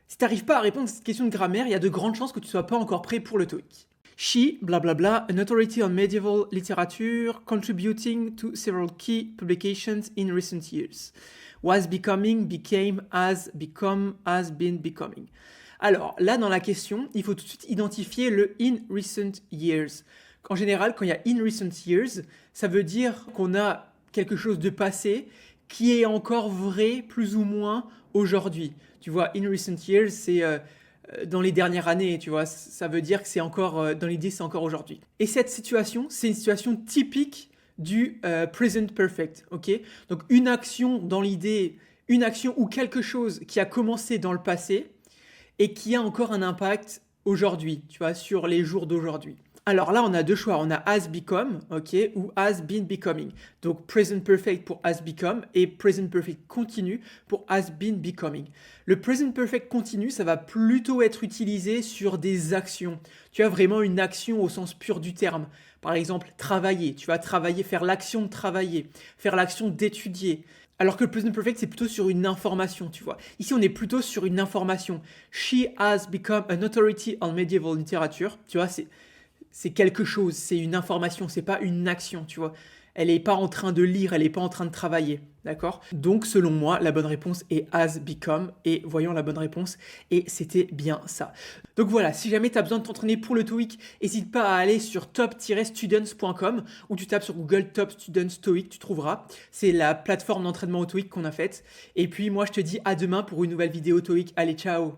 Si t'arrives pas à répondre à cette question de grammaire, il y a de grandes chances que tu sois pas encore prêt pour le TOEIC. She, blablabla, an authority on medieval literature, contributing to several key publications in recent years. Was becoming, became, has become, has been becoming. Alors là, dans la question, il faut tout de suite identifier le in recent years. En général, quand il y a in recent years, ça veut dire qu'on a quelque chose de passé qui est encore vrai plus ou moins aujourd'hui. Tu vois, in recent years, c'est dans les dernières années, tu vois, ça veut dire que c'est encore, dans l'idée, c'est encore aujourd'hui. Et cette situation, c'est une situation typique du present perfect, ok? Donc une action dans l'idée, une action ou quelque chose qui a commencé dans le passé et qui a encore un impact aujourd'hui, tu vois, sur les jours d'aujourd'hui. Alors là, on a deux choix. On a has become, ok, ou has been becoming. Donc present perfect pour has become et present perfect continu pour has been becoming. Le present perfect continu, ça va plutôt être utilisé sur des actions. Tu as vraiment une action au sens pur du terme. Par exemple, travailler. Tu vas travailler, faire l'action de travailler, faire l'action d'étudier. Alors que le present perfect, c'est plutôt sur une information, tu vois. Ici, on est plutôt sur une information. She has become an authority on medieval literature. Tu vois, c'est quelque chose, c'est une information, c'est pas une action, tu vois. Elle n'est pas en train de lire, elle n'est pas en train de travailler, d'accord? Donc, selon moi, la bonne réponse est has become, et voyons la bonne réponse, et c'était bien ça. Donc voilà, si jamais tu as besoin de t'entraîner pour le TOEIC, n'hésite pas à aller sur top-students.com, ou tu tapes sur Google Top Students TOEIC, tu trouveras. C'est la plateforme d'entraînement au TOEIC qu'on a faite. Et puis moi, je te dis à demain pour une nouvelle vidéo TOEIC. Allez, ciao!